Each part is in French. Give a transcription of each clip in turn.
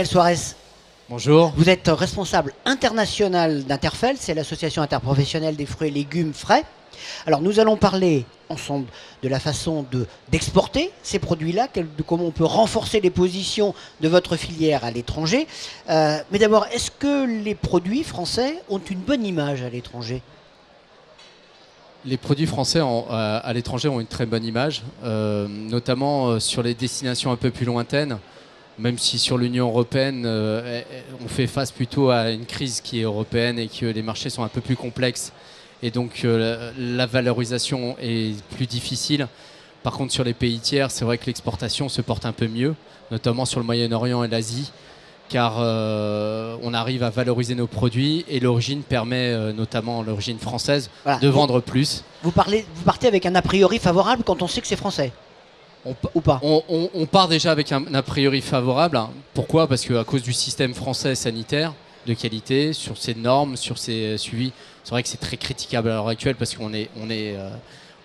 Daniel Suarez. Bonjour. Vous êtes responsable international d'Interfel, c'est l'association interprofessionnelle des fruits et légumes frais. Alors nous allons parler ensemble de la façon d'exporter ces produits-là, de comment on peut renforcer les positions de votre filière à l'étranger. Mais d'abord, est-ce que les produits français ont une bonne image à l'étranger ? Les produits français à l'étranger ont une très bonne image, notamment sur les destinations un peu plus lointaines, même si sur l'Union européenne, on fait face plutôt à une crise qui est européenne et que les marchés sont un peu plus complexes. Et donc la valorisation est plus difficile. Par contre, sur les pays tiers, c'est vrai que l'exportation se porte un peu mieux, notamment sur le Moyen-Orient et l'Asie, car on arrive à valoriser nos produits et l'origine permet, notamment l'origine française, de vendre plus. Vous partez avec un a priori favorable quand on sait que c'est français ou pas? On part déjà avec un a priori favorable. Pourquoi? Parce qu'à cause du système français sanitaire de qualité, sur ses normes, sur ses suivis, c'est vrai que c'est très critiquable à l'heure actuelle parce qu'on est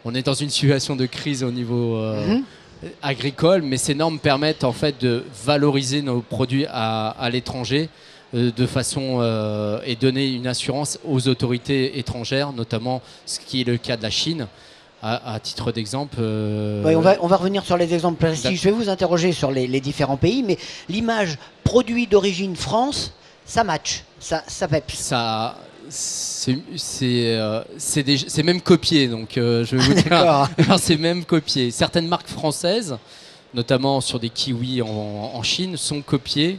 dans une situation de crise au niveau agricole, mais ces normes permettent en fait de valoriser nos produits à l'étranger de façon et donner une assurance aux autorités étrangères, notamment ce qui est le cas de la Chine. À titre d'exemple... Oui, on va revenir sur les exemples précis. Je vais vous interroger sur les différents pays, mais l'image produit d'origine France, ça match, ça peps. C'est même copié, donc je vais vous dire. C'est même copié. Certaines marques françaises, notamment sur des kiwis en Chine, sont copiées.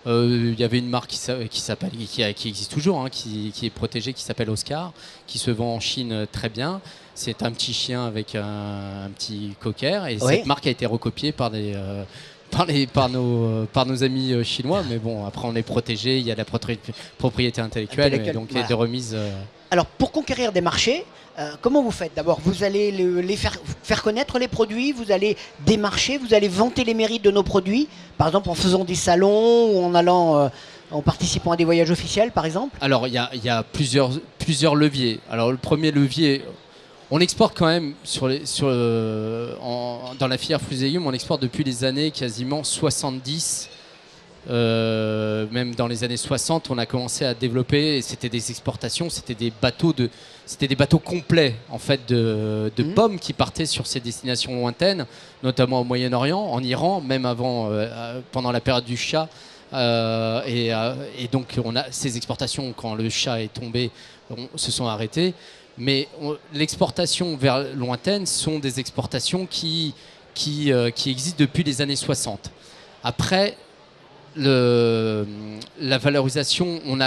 Il y avait une marque qui existe toujours, hein, qui est protégée, qui s'appelle Oscar, qui se vend en Chine très bien. C'est un petit chien avec un petit cocker, et cette marque a été recopiée par nos amis chinois, mais bon, après on est protégé, il y a la propriété intellectuelle et donc les remises. Alors pour conquérir des marchés, comment vous faites? D'abord, vous allez les faire connaître les produits, vous allez démarcher, vous allez vanter les mérites de nos produits, par exemple en faisant des salons ou en allant, en participant à des voyages officiels, par exemple. Alors il y a plusieurs leviers. Alors le premier levier, on exporte quand même dans la filière fruits et légumes, on exporte depuis les années quasiment 70. Même dans les années 60, on a commencé à développer, et c'était des exportations, c'était des bateaux complets en fait de pommes qui partaient sur ces destinations lointaines, notamment au Moyen-Orient, en Iran, même avant, pendant la période du Shah. Et donc on a ces exportations, quand le Shah est tombé, se sont arrêtées. Mais l'exportation vers lointaine sont des exportations qui existent depuis les années 60. Après, la valorisation, on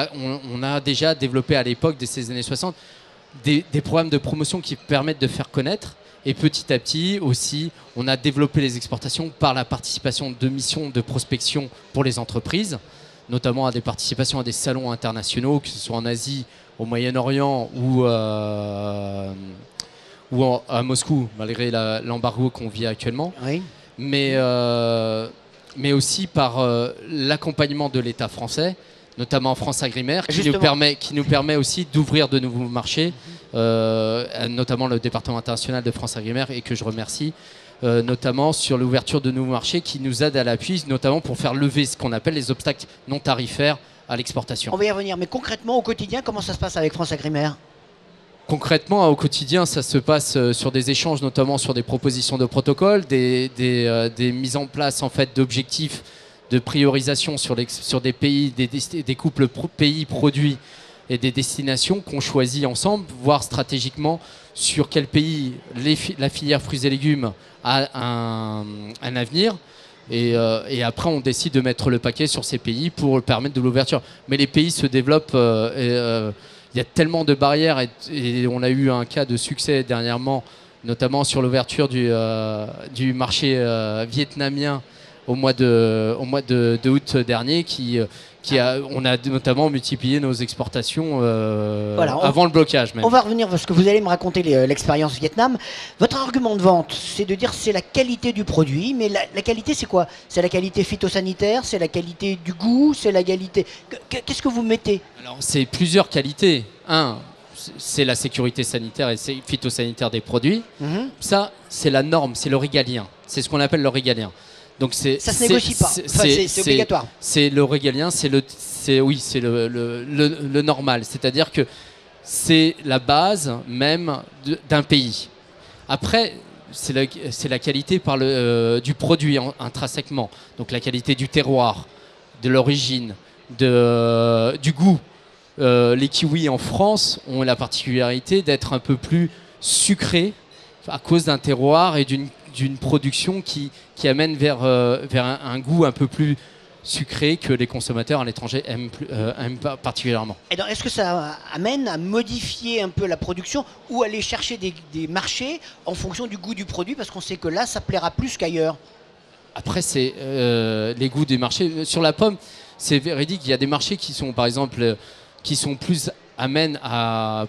a déjà développé à l'époque de ces années 60 des programmes de promotion qui permettent de faire connaître. Et petit à petit aussi, on a développé les exportations par la participation de missions de prospection pour les entreprises, notamment à des participations à des salons internationaux, que ce soit en Asie, au Moyen-Orient ou à Moscou, malgré l'embargo qu'on vit actuellement. Oui. Mais aussi par l'accompagnement de l'État français, notamment France Agrimaire, qui nous permet aussi d'ouvrir de nouveaux marchés, notamment le département international de France Agrimaire, et que je remercie, notamment sur l'ouverture de nouveaux marchés qui nous aident à l'appui, notamment pour faire lever ce qu'on appelle les obstacles non tarifaires à l'exportation. On va y revenir, mais concrètement, au quotidien, comment ça se passe avec France Agrimaire? Concrètement, au quotidien, ça se passe sur des échanges, notamment sur des propositions de protocole, des mises en place en fait d'objectifs de priorisation sur des pays, des couples pays-produits et des destinations qu'on choisit ensemble, voire stratégiquement sur quel pays la filière fruits et légumes a un avenir. Et après, on décide de mettre le paquet sur ces pays pour permettre de l'ouverture. Mais les pays se développent. Il y a tellement de barrières et on a eu un cas de succès dernièrement, notamment sur l'ouverture du marché vietnamien au mois de août dernier, on a notamment multiplié nos exportations avant le blocage même. On va revenir parce que vous allez me raconter l'expérience Vietnam. Votre argument de vente, c'est de dire c'est la qualité du produit, mais la qualité c'est quoi? C'est la qualité phytosanitaire, c'est la qualité du goût, c'est la qualité... Qu'est-ce que vous mettez? Alors c'est plusieurs qualités. C'est la sécurité sanitaire et phytosanitaire des produits. Ça, c'est la norme, c'est le régalien. C'est ce qu'on appelle le régalien. Donc ça se négocie pas. Enfin, c'est obligatoire. C'est le régalien, le normal. C'est-à-dire que c'est la base même d'un pays. Après, c'est la qualité du produit intrinsèquement. Donc la qualité du terroir, de l'origine, du goût. Les kiwis en France ont la particularité d'être un peu plus sucrés à cause d'un terroir et d'une production qui amène vers un goût un peu plus sucré que les consommateurs à l'étranger aiment particulièrement. Et donc, est-ce que ça amène à modifier un peu la production ou aller chercher des marchés en fonction du goût du produit, parce qu'on sait que là, ça plaira plus qu'ailleurs? Après, c'est les goûts des marchés. Sur la pomme, c'est véridique, il y a des marchés qui sont, par exemple, qui sont plus amènent à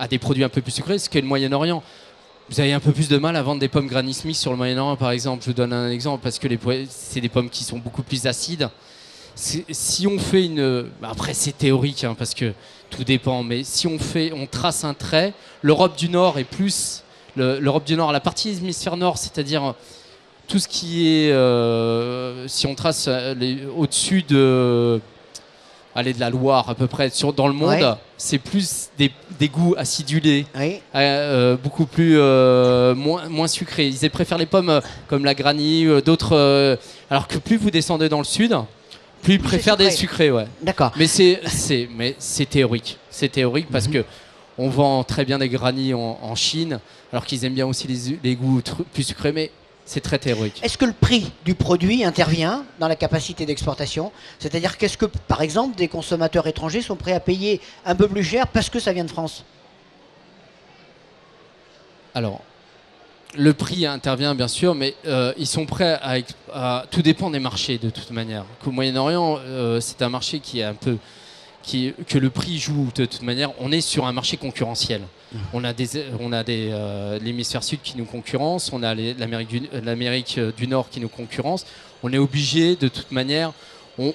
des produits un peu plus sucrés, ce qu'est le Moyen-Orient. Vous avez un peu plus de mal à vendre des pommes Granny Smith sur le Moyen-Orient, par exemple. Je vous donne un exemple, parce que c'est des pommes qui sont beaucoup plus acides. Si on fait après, c'est théorique, hein, parce que tout dépend, mais si on trace un trait, l'Europe du Nord est plus... L'Europe du Nord, la partie hémisphère nord, c'est-à-dire tout ce qui est... si on trace au-dessus de la Loire à peu près dans le monde, ouais. C'est plus des goûts acidulés, oui. Beaucoup plus moins sucrés. Ils préfèrent les pommes comme la Granny, d'autres. Alors que plus vous descendez dans le sud, plus ils préfèrent des sucrés, ouais. D'accord. Mais c'est théorique. C'est théorique parce que on vend très bien des Granny en Chine, alors qu'ils aiment bien aussi les goûts plus sucrés, mais c'est très théorique. Est-ce que le prix du produit intervient dans la capacité d'exportation? C'est-à-dire qu'est-ce que, par exemple, des consommateurs étrangers sont prêts à payer un peu plus cher parce que ça vient de France? Alors, le prix intervient bien sûr, mais ils sont prêts à... Tout dépend des marchés de toute manière. Au Moyen-Orient, c'est un marché qui est un peu... que le prix joue de toute manière. On est sur un marché concurrentiel. On a l'hémisphère sud qui nous concurrence, on a l'Amérique du Nord qui nous concurrence. On est obligé de toute manière, on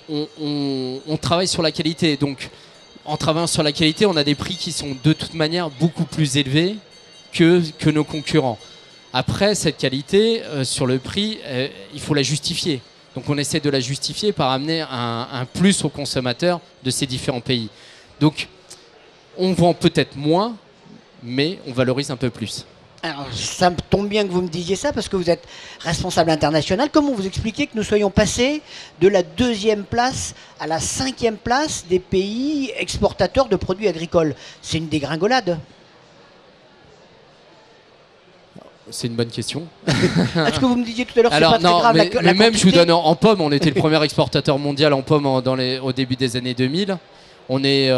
travaille sur la qualité. Donc en travaillant sur la qualité, on a des prix qui sont de toute manière beaucoup plus élevés que nos concurrents. Après, cette qualité, sur le prix, il faut la justifier. Donc on essaie de la justifier par amener un plus aux consommateurs de ces différents pays. Donc on vend peut-être moins, mais on valorise un peu plus. Alors, ça me tombe bien que vous me disiez ça, parce que vous êtes responsable international. Comment vous expliquez que nous soyons passés de la 2e place à la 5e place des pays exportateurs de produits agricoles? C'est une dégringolade. C'est une bonne question. Est-ce que vous me disiez tout à l'heure que c'est pas très grave mais même, je vous donne en pommes, on était le premier exportateur mondial en pommes au début des années 2000. On est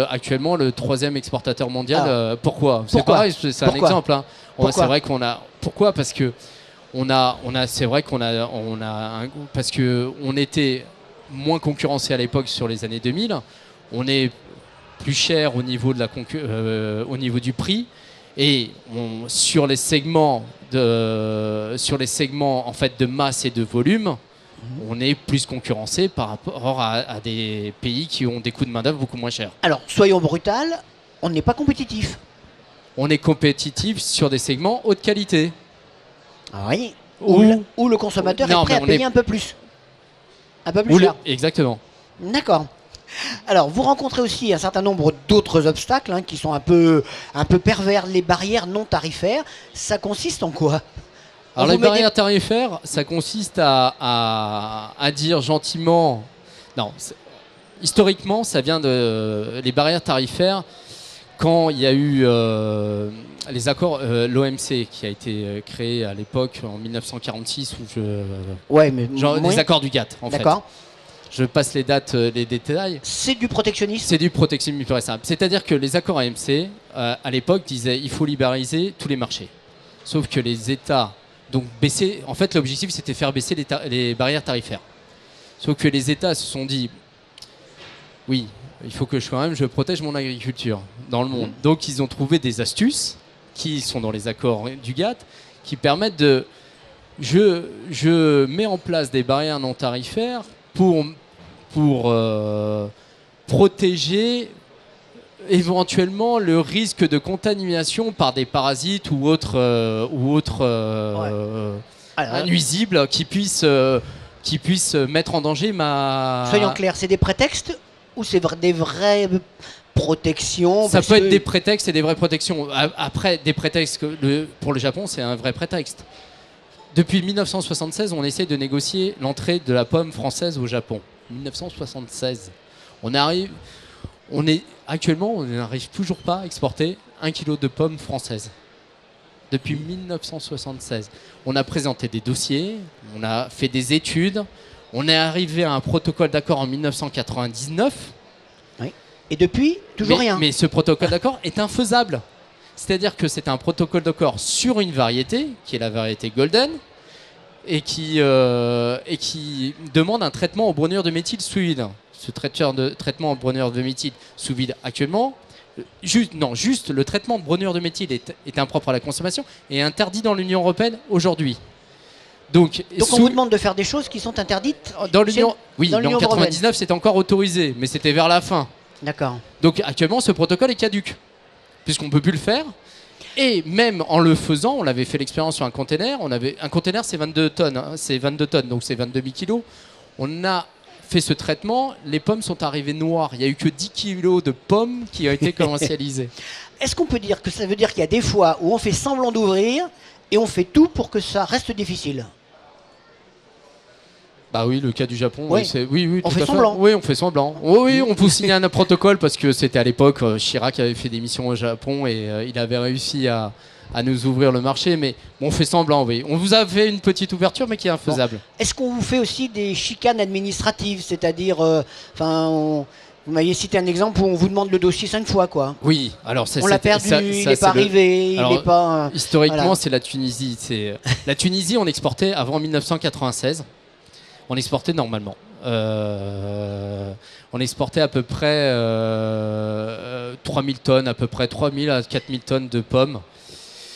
actuellement le 3e exportateur mondial. Pourquoi? C'est pareil, c'est un exemple. Hein. C'est vrai qu'on a. Pourquoi? Parce que c'est vrai parce que on était moins concurrencé à l'époque sur les années 2000. On est plus cher au niveau au niveau du prix. Et sur les segments en fait de masse et de volume, on est plus concurrencé par rapport à des pays qui ont des coûts de main-d'œuvre beaucoup moins chers. Alors, soyons brutals, on n'est pas compétitif. On est compétitif sur des segments haute qualité. Ah oui. Où le consommateur est prêt à payer un peu plus. Un peu plus cher. Exactement. D'accord. Alors, vous rencontrez aussi un certain nombre d'autres obstacles qui sont un peu pervers, les barrières non tarifaires. Ça consiste en quoi? Alors, les barrières tarifaires, ça consiste à dire gentiment... Non, historiquement, ça vient les barrières tarifaires quand il y a eu les accords, l'OMC qui a été créé à l'époque en 1946, les accords du GATT, en fait. D'accord. Je passe les dates, les détails. C'est du protectionnisme. C'est du protectionnisme pur et simple. C'est-à-dire que les accords AMC, à l'époque, disaient qu'il faut libéraliser tous les marchés. Sauf que les États, donc baisser, en fait, l'objectif, c'était faire baisser les barrières tarifaires. Sauf que les États se sont dit, oui, il faut que je protège mon agriculture dans le monde. Donc, ils ont trouvé des astuces qui sont dans les accords du GATT, qui permettent de... Je mets en place des barrières non tarifaires pour protéger éventuellement le risque de contamination par des parasites ou autres Alors, nuisible qui puisse mettre en danger ma... soyons clairs, c'est des prétextes ou c'est des vraies protections? Ça peut être des prétextes et des vraies protections. Après, des prétextes, pour le Japon, c'est un vrai prétexte. Depuis 1976, on essaie de négocier l'entrée de la pomme française au Japon. 1976. Actuellement, on n'arrive toujours pas à exporter 1 kilo de pommes françaises. Depuis 1976. On a présenté des dossiers, on a fait des études, on est arrivé à un protocole d'accord en 1999. Oui. Et depuis, toujours rien. Mais ce protocole d'accord est infaisable. C'est-à-dire que c'est un protocole d'accord sur une variété, qui est la variété Golden, et qui demande un traitement au bromure de méthyle sous vide. Ce traitement au bromure de méthyle sous vide actuellement, juste le traitement de bromure de méthyle est impropre à la consommation et interdit dans l'Union européenne aujourd'hui. Donc on vous demande de faire des choses qui sont interdites dans l'Union. Oui, dans mais en 99 c'était encore autorisé, mais c'était vers la fin. D'accord. Donc actuellement ce protocole est caduc, puisqu'on ne peut plus le faire. Et même en le faisant, on avait fait l'expérience sur un container. Un container c'est 22 tonnes, hein, c'est 22 tonnes, donc c'est 22 000 kilos. On a fait ce traitement, les pommes sont arrivées noires. Il n'y a eu que 10 kilos de pommes qui ont été commercialisées. Est-ce qu'on peut dire que ça veut dire qu'il y a des fois où on fait semblant d'ouvrir et on fait tout pour que ça reste difficile? Bah oui, le cas du Japon, oui, oui, on fait semblant. Oui, on fait semblant. Oui, on vous signe un protocole parce que c'était à l'époque, Chirac avait fait des missions au Japon et il avait réussi à nous ouvrir le marché, mais on fait semblant, oui. On vous a fait une petite ouverture, mais qui est infaisable. Bon. Est-ce qu'on vous fait aussi des chicanes administratives, c'est-à-dire, vous m'aviez cité un exemple où on vous demande le dossier 5 fois, quoi. Oui, alors on l'a perdu, il n'est pas arrivé, il n'est pas... Historiquement, voilà. C'est la Tunisie. La Tunisie, on exportait avant 1996. On exportait normalement. On exportait à peu près 3000 tonnes, à peu près 3000 à 4000 tonnes de pommes.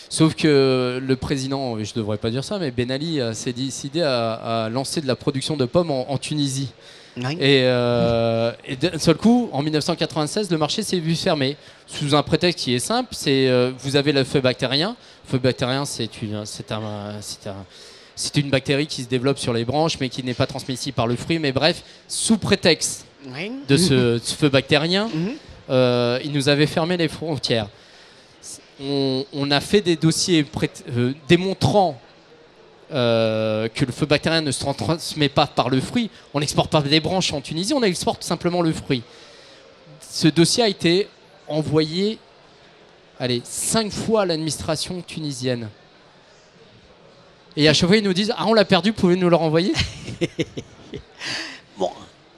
Sauf que le président, je ne devrais pas dire ça, mais Ben Ali s'est décidé à lancer de la production de pommes en Tunisie. Oui. Et d'un seul coup, en 1996, le marché s'est vu fermé. Sous un prétexte qui est simple, vous avez le feu bactérien. Le feu bactérien, c'est une bactérie qui se développe sur les branches, mais qui n'est pas transmissible par le fruit. Mais bref, sous prétexte de ce feu bactérien, il nous avait fermé les frontières. On a fait des dossiers démontrant que le feu bactérien ne se transmet pas par le fruit. On n'exporte pas des branches en Tunisie, on exporte simplement le fruit. Ce dossier a été envoyé 5 fois à l'administration tunisienne. Et à chaque fois, ils nous disent « Ah, on l'a perdu, vous pouvez nous le renvoyer ?» Bon,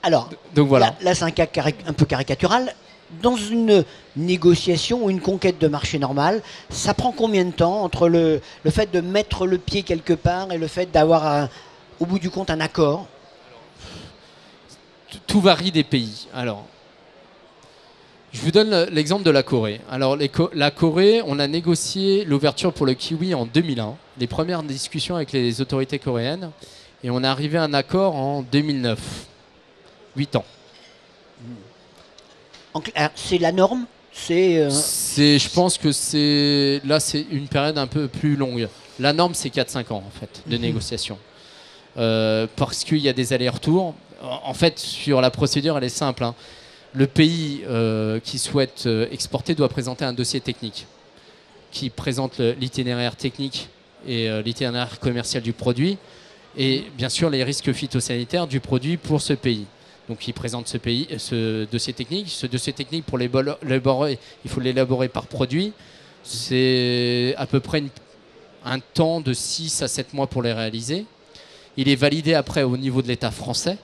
alors, donc, voilà. Là c'est un cas un peu caricatural. Dans une négociation ou une conquête de marché normal, ça prend combien de temps entre le fait de mettre le pied quelque part et le fait d'avoir, au bout du compte, un accord? Tout varie des pays. Alors, je vous donne l'exemple de la Corée. Alors, la Corée, on a négocié l'ouverture pour le kiwi en 2001, les premières discussions avec les autorités coréennes, et on est arrivé à un accord en 2009, 8 ans. C'est la norme? Je pense que c'est une période un peu plus longue. La norme, c'est 4-5 ans, en fait, de négociation. Parce qu'il y a des allers-retours. En fait, sur la procédure, elle est simple. Hein. Le pays qui souhaite exporter doit présenter un dossier technique qui présente l'itinéraire technique et l'itinéraire commercial du produit et bien sûr les risques phytosanitaires du produit pour ce pays. Donc il présente ce dossier technique. Ce dossier technique, pour l'élaborer, il faut l'élaborer par produit. C'est à peu près un temps de 6 à 7 mois pour les réaliser. Il est validé après au niveau de l'État français,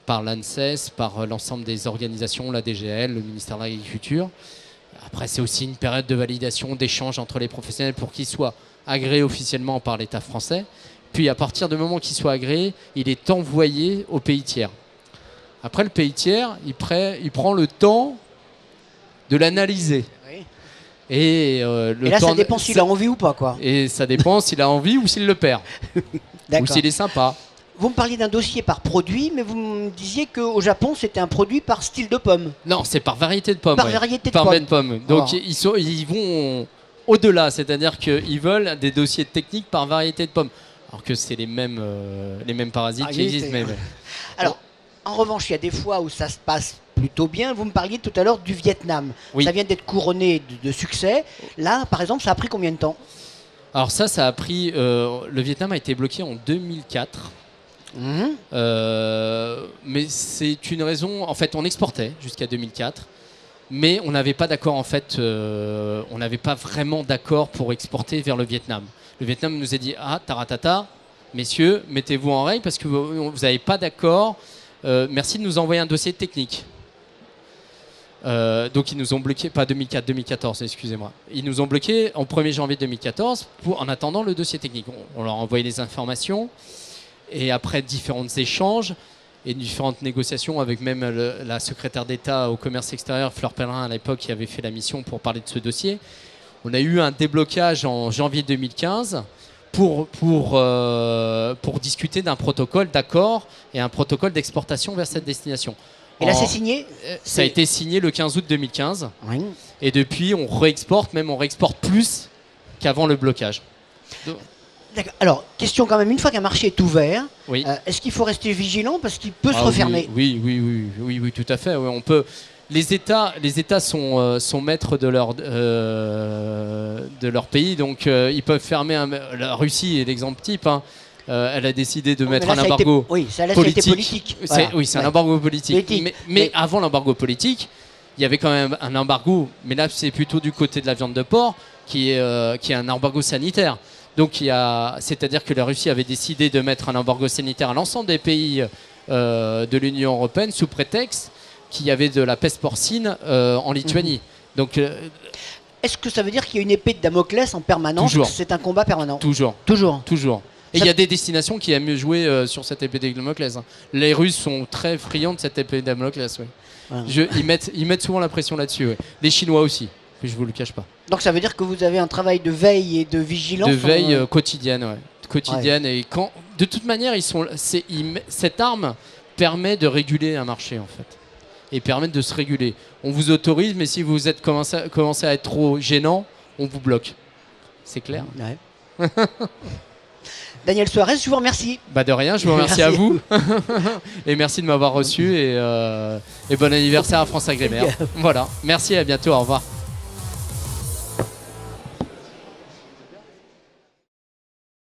par l'ANSES, par l'ensemble des organisations, la DGL, le ministère de l'Agriculture. Après, c'est aussi une période de validation, d'échange entre les professionnels pour qu'ils soient agréés officiellement par l'État français. Puis à partir du moment qu'il soit agréé, il est envoyé au pays tiers. Après, le pays tiers, il prend le temps de l'analyser. Oui. Et là, ça dépend s'il a envie ou pas, quoi. Et ça dépend s'il a envie ou s'il le perd. Ou s'il est sympa. Vous me parliez d'un dossier par produit, mais vous me disiez qu'au Japon, c'était un produit par style de pomme. Non, c'est par variété de pommes. Par variété de pommes. Donc, ils vont au-delà, c'est-à-dire qu'ils veulent des dossiers techniques par variété de pommes. alors que c'est les mêmes parasites qui existent. Mais, ouais. Alors, en revanche, il y a des fois où ça se passe plutôt bien. Vous me parliez tout à l'heure du Vietnam. Oui. Ça vient d'être couronné de succès. Là, par exemple, ça a pris combien de temps? Alors ça a pris... le Vietnam a été bloqué en 2004. Mais c'est une raison... En fait, on exportait jusqu'à 2004. Mais on n'avait pas d'accord, en fait. On n'avait pas vraiment d'accord pour exporter vers le Vietnam. Le Vietnam nous a dit « Ah, taratata, messieurs, mettez-vous en règle parce que vous n'avez pas d'accord. Merci de nous envoyer un dossier technique. » Donc ils nous ont bloqué, pas 2014, excusez-moi. Ils nous ont bloqué en 1er janvier 2014 en attendant le dossier technique. On leur a envoyé les informations et après différents échanges et différentes négociations avec même la secrétaire d'État au commerce extérieur, Fleur Pellerin à l'époque, qui avait fait la mission pour parler de ce dossier. On a eu un déblocage en janvier 2015 pour discuter d'un protocole d'accord et un protocole d'exportation vers cette destination. Et là, c'est signé? Ça a été signé le 15 août 2015. Oui. Et depuis, on réexporte plus qu'avant le blocage. Alors, question quand même, une fois qu'un marché est ouvert, oui. Est-ce qu'il faut rester vigilant parce qu'il peut se refermer? Oui, tout à fait. Oui, on peut. Les États sont maîtres de leur pays, donc ils peuvent fermer. La Russie est l'exemple type. Hein. Elle a décidé de mettre un embargo politique. Ça a été politique. Voilà. Oui, c'est un embargo politique. Mais avant l'embargo politique, il y avait quand même un embargo. Mais là, c'est plutôt du côté de la viande de porc qui est un embargo sanitaire. Donc, c'est-à-dire que la Russie avait décidé de mettre un embargo sanitaire à l'ensemble des pays de l'Union européenne sous prétexte qu'il y avait de la peste porcine en Lituanie. Donc, est-ce que ça veut dire qu'il y a une épée de Damoclès en permanence? Toujours. C'est un combat permanent? Toujours. Et il y a des destinations qui aiment mieux jouer sur cette épée de Damoclès. Hein. Les Russes sont très friands de cette épée de Damoclès. Oui. Ils mettent souvent la pression là-dessus. Oui. Les Chinois aussi, je ne vous le cache pas. Donc ça veut dire que vous avez un travail de veille et de vigilance? De veille quotidienne, ouais. Quotidienne. Ouais. Et de toute manière, cette arme permet de réguler un marché, en fait. Et permet de se réguler. On vous autorise, mais si vous commencez à être trop gênant, on vous bloque. C'est clair? Ouais. Daniel Suarez, je vous remercie. De rien, je vous remercie à vous. Et merci de m'avoir reçu. Et bon anniversaire à France Agrimaire. Voilà, merci, à bientôt, au revoir.